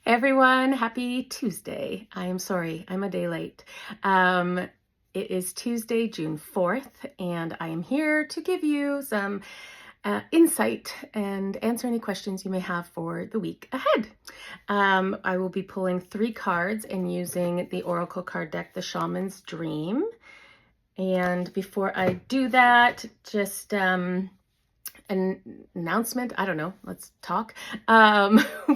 Everyone, happy Tuesday. I am sorry, I'm a day late. It is Tuesday, June 4th, and I am here to give you some insight and answer any questions you may have for the week ahead. I will be pulling 3 cards and using the Oracle card deck, The Shaman's Dream. And before I do that, just an announcement. I don't know. Let's talk.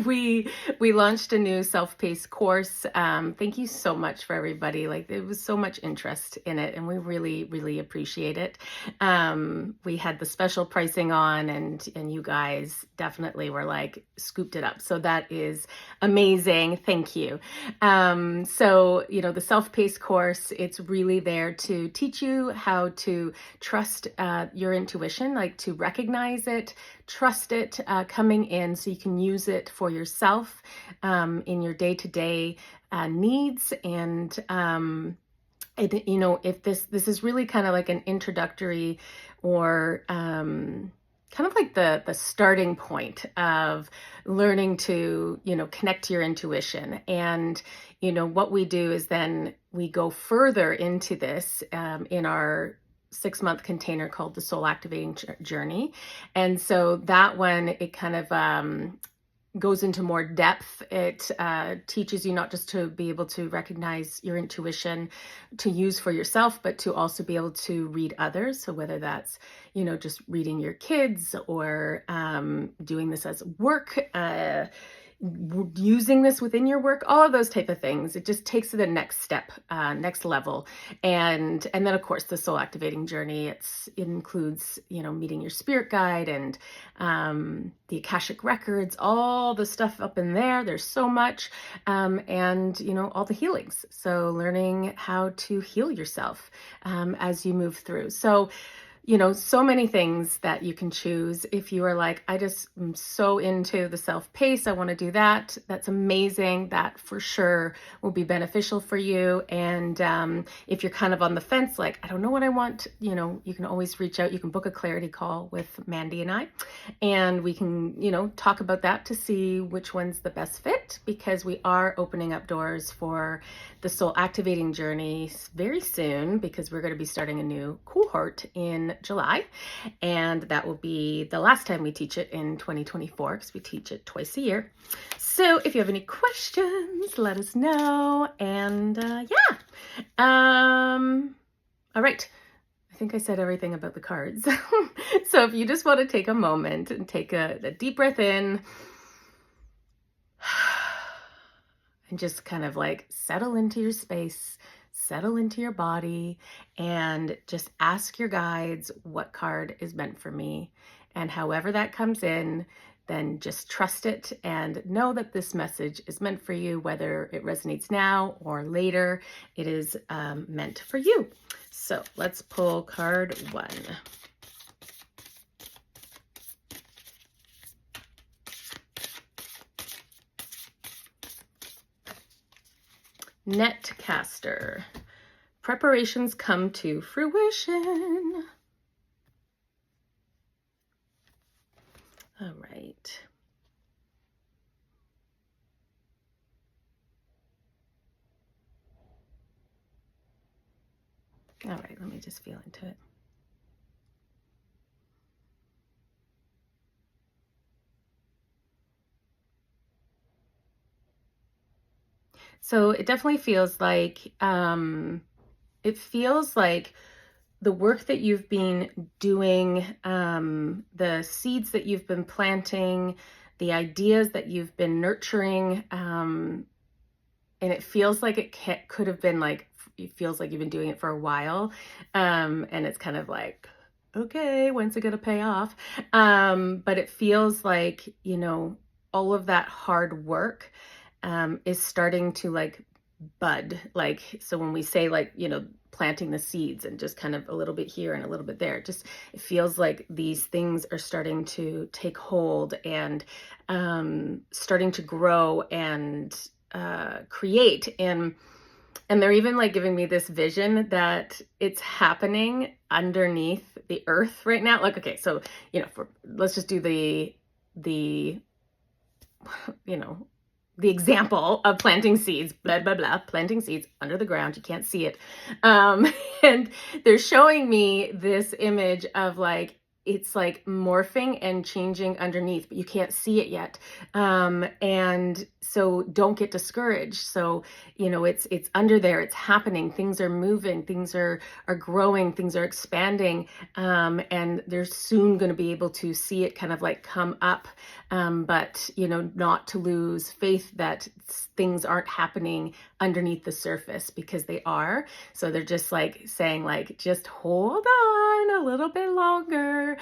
We launched a new self-paced course. Thank you so much for everybody. Like, there was so much interest in it, and we really appreciate it. We had the special pricing on, and you guys definitely were like scooped it up. So that is amazing. Thank you. So the self-paced course, it's really there to teach you how to trust your intuition, like to recognize it, trust it coming in so you can use it for yourself in your day-to-day needs. And if this is really kind of like an introductory or kind of like the starting point of learning to, connect to your intuition. And, what we do is then we go further into this in our 6-month container called the Soul Activating Journey. And so that one, it kind of goes into more depth. It teaches you not just to be able to recognize your intuition to use for yourself, but to also be able to read others. So whether that's, just reading your kids or doing this as work, using this within your work, all of those type of things. It just takes it the next step, next level. And then of course the soul activating journey, it includes, meeting your spirit guide and the Akashic records, all the stuff up in there. There's so much, and all the healings. So learning how to heal yourself as you move through. So so many things that you can choose. If you are like, I just am so into the self-pace, I want to do that. That's amazing. That for sure will be beneficial for you. And if you're kind of on the fence, like, I don't know what I want, you can always reach out. You can book a clarity call with Mandy and I, and we can, talk about that to see which one's the best fit, because we are opening up doors for the soul activating journey very soon, because we're going to be starting a new cohort in July, and that will be the last time we teach it in 2024, because we teach it twice a year. So if you have any questions, let us know. And all right, I think I said everything about the cards. So if you just want to take a moment and take a deep breath in and just kind of like settle into your space, settle into your body, and just ask your guides what card is meant for me. And however that comes in, then just trust it and know that this message is meant for you, whether it resonates now or later. It is meant for you. So let's pull card 1. Netcaster. Preparations come to fruition. All right. All right, let me just feel into it. So it definitely feels like, the work that you've been doing, the seeds that you've been planting, the ideas that you've been nurturing, and it feels like it could have been like, it feels like you've been doing it for a while, and it's kind of like, okay, when's it gonna pay off? But it feels like, all of that hard work is starting to like bud. Like, so when we say like, planting the seeds and just kind of a little bit here and a little bit there, it feels like these things are starting to take hold and starting to grow and create. And they're even like giving me this vision that it's happening underneath the earth right now. Like, okay, so, let's just do the the example of planting seeds, blah, blah, blah, planting seeds under the ground. You can't see it. Um, and they're showing me this image of like, it's like morphing and changing underneath, but you can't see it yet. And so don't get discouraged. So, it's under there, it's happening. Things are moving, things are growing, things are expanding. And they're soon going to be able to see it kind of like come up. But, not to lose faith that things aren't happening underneath the surface, because they are. So they're just like saying like, just hold on a little bit longer,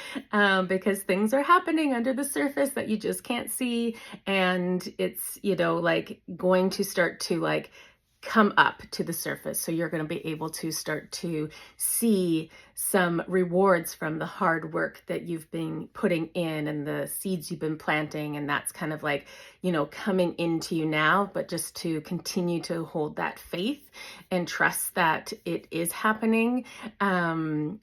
because things are happening under the surface that you just can't see. And it's, like going to start to like come up to the surface. So you're going to be able to start to see some rewards from the hard work that you've been putting in and the seeds you've been planting. And that's kind of like, coming into you now, but just to continue to hold that faith and trust that it is happening. And,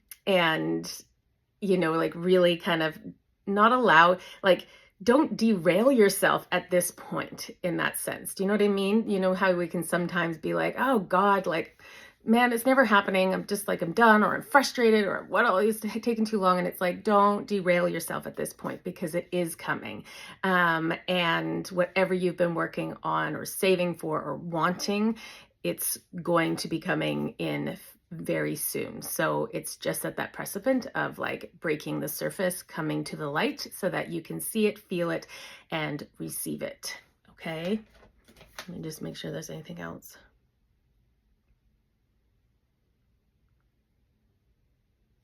like really kind of not allow, like, don't derail yourself at this point in that sense. Do you know what I mean? You know how we can sometimes be like, oh God, like, man, it's never happening. I'm just like, I'm done, or I'm frustrated, or what, all is taking too long. And it's like, don't derail yourself at this point, because it is coming. And whatever you've been working on or saving for or wanting, it's going to be coming in very soon. So it's just at that precipice of like breaking the surface, coming to the light so that you can see it, feel it, and receive it. Okay. Let me just make sure there's anything else.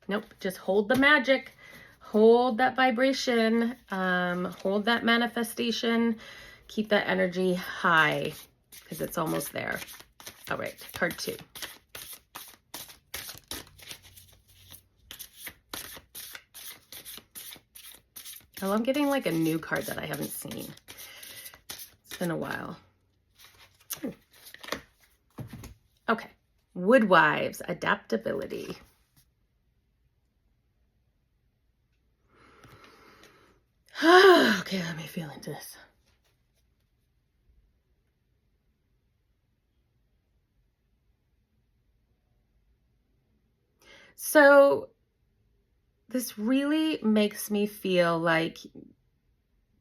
Nope. Just hold the magic, hold that vibration, hold that manifestation, keep that energy high, because it's almost there. All right. Card 2. Oh, I'm getting like a new card that I haven't seen. It's been a while. Okay. Woodwives, adaptability. Okay, let me feel into this. So this really makes me feel like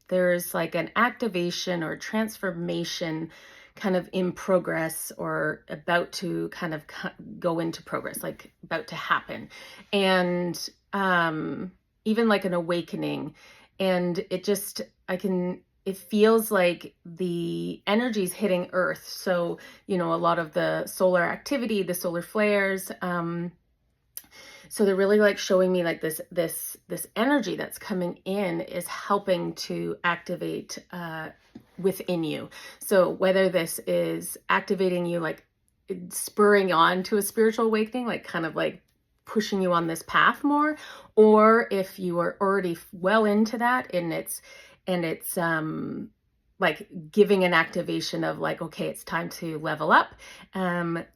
there's like an activation or transformation kind of in progress, or about to kind of go into progress, like about to happen. And even like an awakening. And it feels like the energy's hitting Earth. So, a lot of the solar activity, the solar flares, so they're really like showing me like this energy that's coming in is helping to activate within you. So whether this is activating you, like spurring on to a spiritual awakening, like kind of like pushing you on this path more, or if you are already well into that and it's like giving an activation of like, okay, it's time to level up,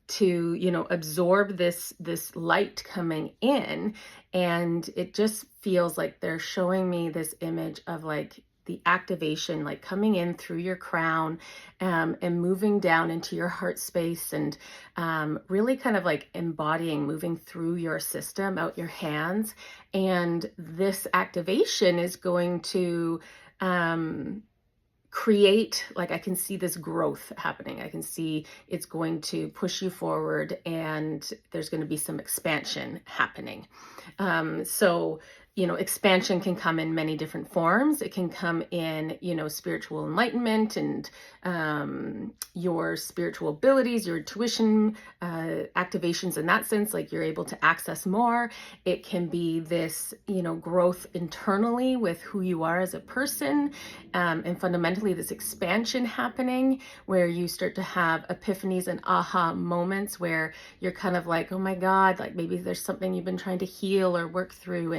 to, absorb this light coming in. And it just feels like they're showing me this image of like the activation, like coming in through your crown, and moving down into your heart space, and really kind of like embodying, moving through your system, out your hands. And this activation is going to, create, like I can see this growth happening. I can see it's going to push you forward, and there's going to be some expansion happening. So, expansion can come in many different forms. It can come in, spiritual enlightenment and your spiritual abilities, your intuition, activations in that sense, like you're able to access more. It can be this, growth internally with who you are as a person, and fundamentally this expansion happening where you start to have epiphanies and aha moments where you're kind of like, oh my God, like maybe there's something you've been trying to heal or work through,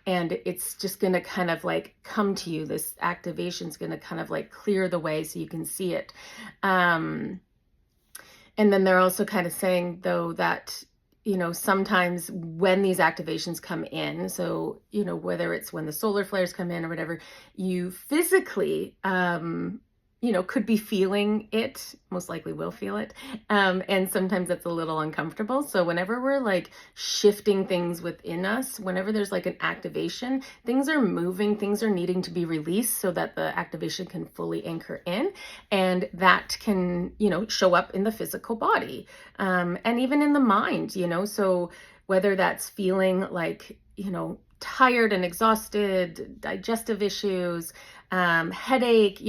and it's just going to kind of like come to you. This activation is going to kind of like clear the way so you can see it. And then they're also kind of saying, though, that, sometimes when these activations come in, so, whether it's when the solar flares come in or whatever, you physically, could be feeling it, most likely will feel it. And sometimes it's a little uncomfortable. So whenever we're like shifting things within us, whenever there's like an activation, things are moving, things are needing to be released so that the activation can fully anchor in. And that can, show up in the physical body, and even in the mind, so whether that's feeling like, tired and exhausted, digestive issues, headache,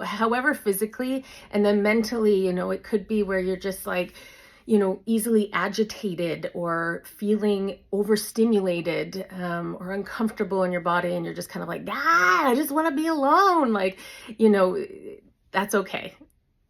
however physically, and then mentally, it could be where you're just like, easily agitated or feeling overstimulated, or uncomfortable in your body, and you're just kind of like, I just want to be alone. Like, that's okay.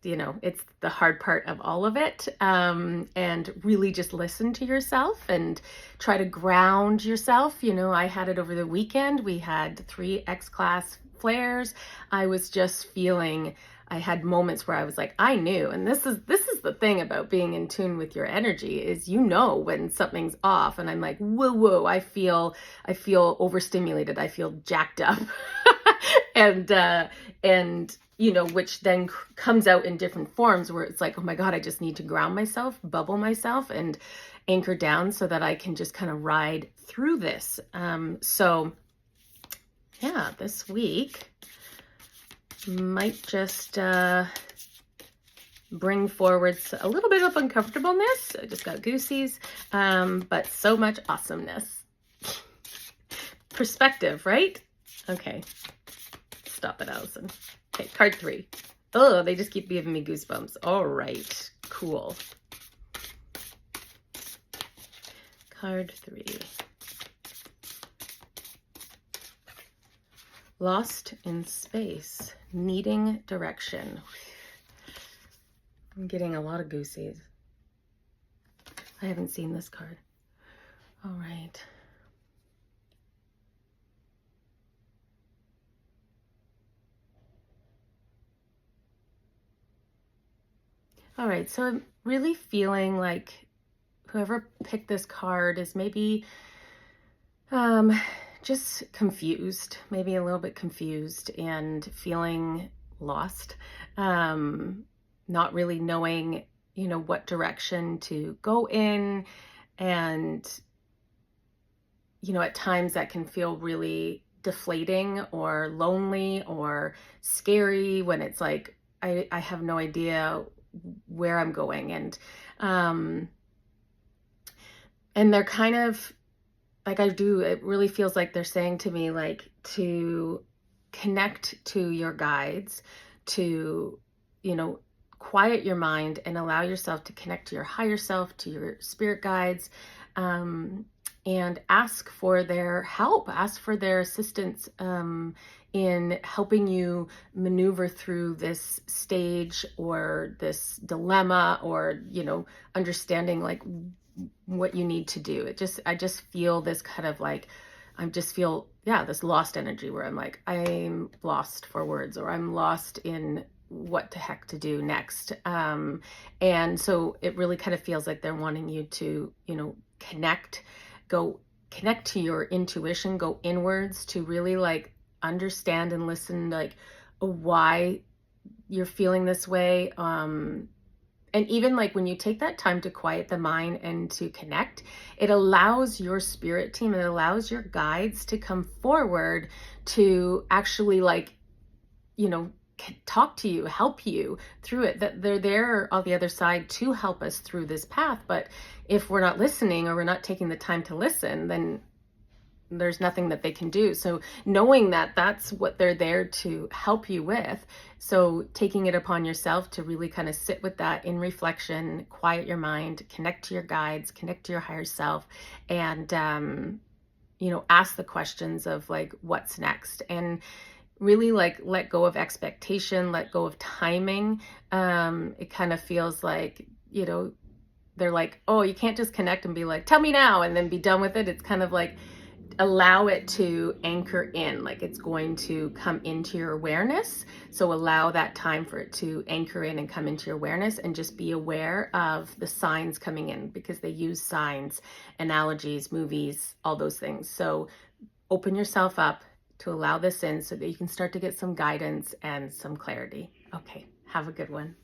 It's the hard part of all of it. And really just listen to yourself and try to ground yourself. I had it over the weekend. We had 3 X-class flares. I was just feeling, I had moments where I was like, I knew, and this is the thing about being in tune with your energy, is when something's off, and I'm like, whoa, I feel overstimulated, I feel jacked up. and which then comes out in different forms where it's like, oh my God, I just need to ground myself, bubble myself, and anchor down so that I can just kind of ride through this. So yeah, this week might just bring forward a little bit of uncomfortableness. I just got goosies, but so much awesomeness. Perspective, right? Okay. Stop it, Allison. Okay, card 3. Oh, they just keep giving me goosebumps. All right, cool. Card 3. Lost in space, needing direction. I'm getting a lot of goosies. I haven't seen this card. All right. All right, so I'm really feeling like whoever picked this card is maybe just confused, maybe a little bit confused and feeling lost, not really knowing, what direction to go in. And, at times that can feel really deflating or lonely or scary when it's like, I have no idea where I'm going. And they're kind of like, it really feels like they're saying to me, like, to connect to your guides, to, quiet your mind and allow yourself to connect to your higher self, to your spirit guides, and ask for their help, ask for their assistance, in helping you maneuver through this stage or this dilemma, or, understanding like what you need to do. I just feel this kind of like, this lost energy where I'm like, I'm lost for words, or I'm lost in what the heck to do next. And so it really kind of feels like they're wanting you to, connect to your intuition, go inwards to really like understand and listen, like why you're feeling this way. And even like when you take that time to quiet the mind and to connect, it allows your spirit team, it allows your guides to come forward to actually like, talk to you, help you through it, that they're there on the other side to help us through this path. But if we're not listening, or we're not taking the time to listen, then there's nothing that they can do. So knowing that that's what they're there to help you with. So taking it upon yourself to really kind of sit with that in reflection, quiet your mind, connect to your guides, connect to your higher self, and, ask the questions of like, what's next? And really like let go of expectation, let go of timing. It kind of feels like, they're like, oh, you can't just connect and be like, tell me now, and then be done with it. It's kind of like, allow it to anchor in, like it's going to come into your awareness. So allow that time for it to anchor in and come into your awareness, and just be aware of the signs coming in, because they use signs, analogies, movies, all those things. So open yourself up to allow this in so that you can start to get some guidance and some clarity. Okay, have a good one.